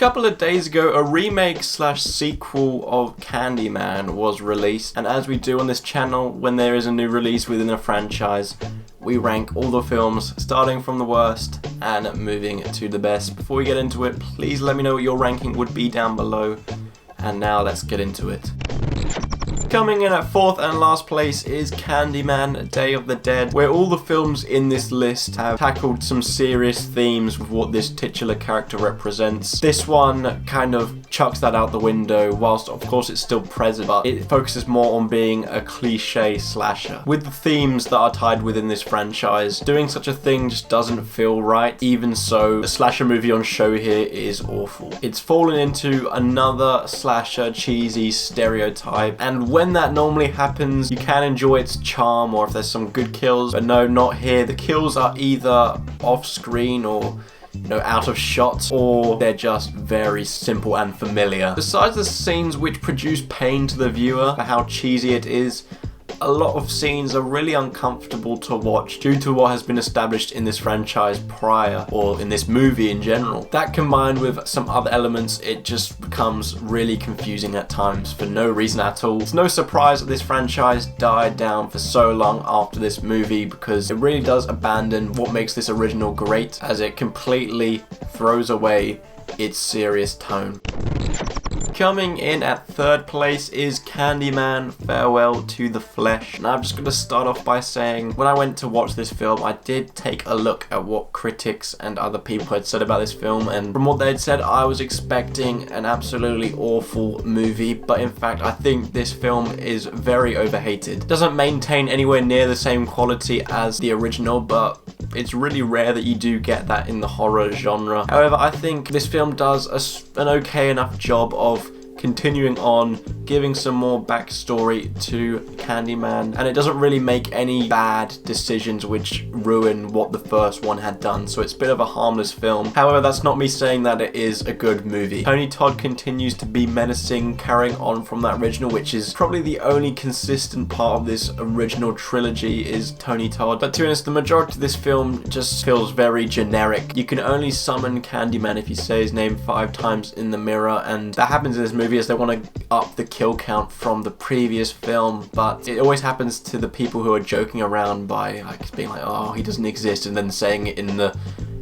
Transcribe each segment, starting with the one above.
couple of days ago, a remake slash sequel of Candyman was released, and as we do on this channel, when there is a new release within a franchise, we rank all the films, starting from the worst and moving to the best. Before we get into it, please let me know what your ranking would be down below, and now let's get into it. Coming in at 4th and last place is Candyman, Day of the Dead, where all the films in this list have tackled some serious themes with what this titular character represents. This one kind of chucks that out the window, whilst of course it's still present, but it focuses more on being a cliche slasher. With the themes that are tied within this franchise, doing such a thing just doesn't feel right. Even so, the slasher movie on show here is awful. It's fallen into another slasher cheesy stereotype, and when that normally happens, you can enjoy its charm or if there's some good kills, but no, not here. The kills are either off screen or out of shot, or they're just very simple and familiar. Besides the scenes which produce pain to the viewer for how cheesy it is, a lot of scenes are really uncomfortable to watch due to what has been established in this franchise prior, or in this movie in general. That combined with some other elements, it just becomes really confusing at times for no reason at all. It's no surprise that this franchise died down for so long after this movie, because it really does abandon what makes this original great, as it completely throws away its serious tone. Coming in at 3rd place is Candyman, Farewell to the Flesh. And I'm just going to start off by saying, when I went to watch this film, I did take a look at what critics and other people had said about this film, and from what they had said, I was expecting an absolutely awful movie, but in fact I think this film is very overhated. It doesn't maintain anywhere near the same quality as the original, but it's really rare that you do get that in the horror genre. However, I think this film does an okay enough job of continuing on, giving some more backstory to Candyman, and it doesn't really make any bad decisions which ruin what the first one had done, so it's a bit of a harmless film. However, that's not me saying that it is a good movie. Tony Todd continues to be menacing, carrying on from that original, which is probably the only consistent part of this original trilogy is Tony Todd. But to be honest, the majority of this film just feels very generic. You can only summon Candyman if you say his name 5 times in the mirror, and that happens in this movie as they want to up the kill count from the previous film, but it always happens to the people who are joking around by being like, oh, he doesn't exist, and then saying it in the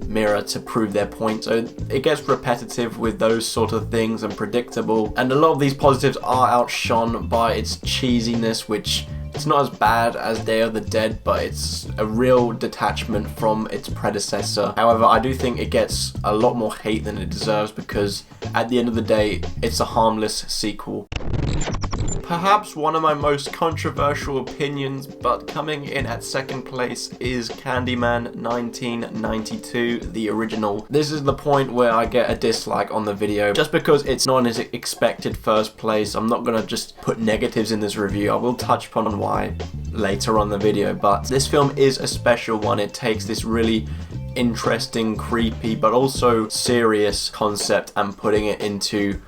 mirror to prove their point. So it gets repetitive with those sort of things and predictable, and a lot of these positives are outshone by its cheesiness, which it's not as bad as Day of the Dead, but it's a real detachment from its predecessor. However, I do think it gets a lot more hate than it deserves, because at the end of the day, it's a harmless sequel. Perhaps one of my most controversial opinions, but coming in at 2nd place is Candyman 1992, the original. This is the point where I get a dislike on the video, just because it's not an expected first place. I'm not going to just put negatives in this review. I will touch upon why later on in the video, but this film is a special one. It takes this really interesting, creepy, but also serious concept and putting it into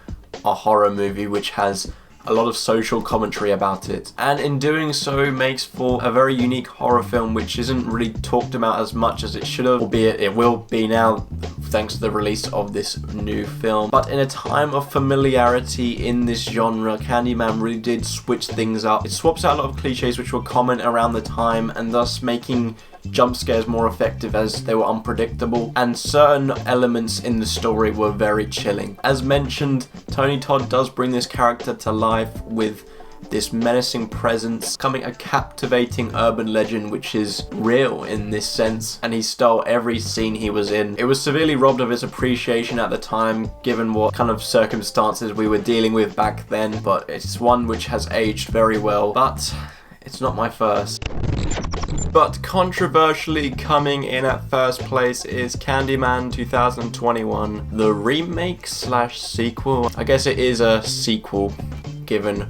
a horror movie which has a lot of social commentary about it, and in doing so makes for a very unique horror film which isn't really talked about as much as it should have, albeit it will be now thanks to the release of this new film. But in a time of familiarity in this genre, Candyman really did switch things up. It swaps out a lot of cliches which were common around the time, and thus making jump scares more effective as they were unpredictable, and certain elements in the story were very chilling. As mentioned, Tony Todd does bring this character to life with this menacing presence, becoming a captivating urban legend which is real in this sense, and he stole every scene he was in. It was severely robbed of its appreciation at the time, given what kind of circumstances we were dealing with back then, but it's one which has aged very well, but it's not my first. But controversially, coming in at 1st place is Candyman 2021, the remake slash sequel. I guess it is a sequel, given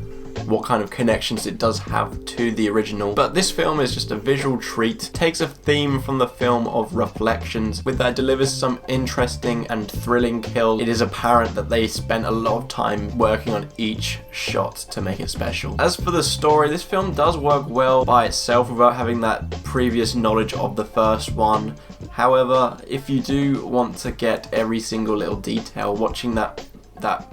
what kind of connections it does have to the original. But this film is just a visual treat. It takes a theme from the film of reflections, with that delivers some interesting and thrilling kills. It is apparent that they spent a lot of time working on each shot to make it special. As for the story, this film does work well by itself without having that previous knowledge of the first one. However, if you do want to get every single little detail, watching that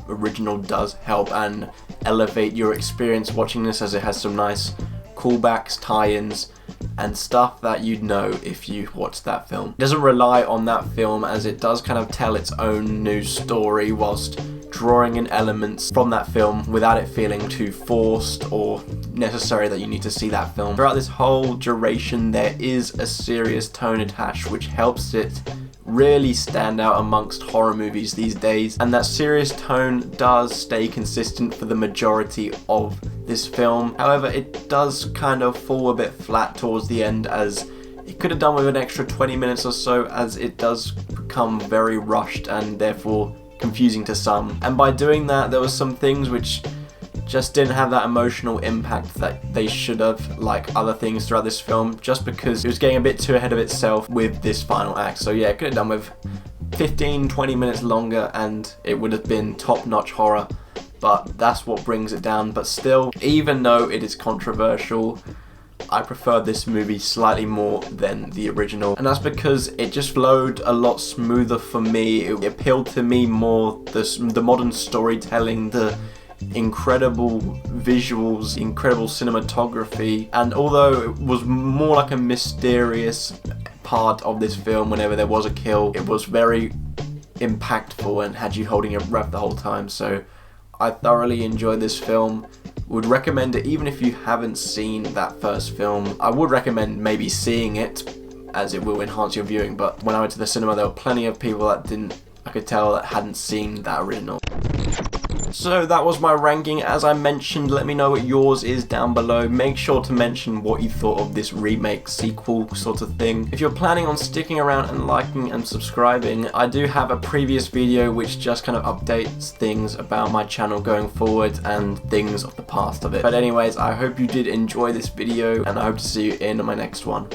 original does help and elevate your experience watching this, as it has some nice callbacks, tie-ins, and stuff that you'd know if you watched that film. It doesn't rely on that film, as it does kind of tell its own new story whilst drawing in elements from that film without it feeling too forced or necessary that you need to see that film. Throughout this whole duration, there is a serious tone attached, which helps it really stand out amongst horror movies these days, and that serious tone does stay consistent for the majority of this film. However, it does kind of fall a bit flat towards the end, as it could have done with an extra 20 minutes or so, as it does become very rushed and therefore confusing to some. And by doing that, there were some things which just didn't have that emotional impact that they should have, like other things throughout this film, just because it was getting a bit too ahead of itself with this final act. So yeah, it could have done with 15-20 minutes longer and it would have been top-notch horror, but that's what brings it down. But still, even though it is controversial, I prefer this movie slightly more than the original, and that's because it just flowed a lot smoother for me. It appealed to me more, the modern storytelling, the incredible visuals, incredible cinematography, and although it was more like a mysterious part of this film whenever there was a kill, it was very impactful and had you holding your breath the whole time. So I thoroughly enjoyed this film. Would recommend it even if you haven't seen that first film. I would recommend maybe seeing it, as it will enhance your viewing, but when I went to the cinema there were plenty of people that I could tell that hadn't seen that original. So that was my ranking. As I mentioned, let me know what yours is down below. Make sure to mention what you thought of this remake, sequel sort of thing. If you're planning on sticking around and liking and subscribing, I do have a previous video which just kind of updates things about my channel going forward and things of the past of it. But anyways, I hope you did enjoy this video and I hope to see you in my next one.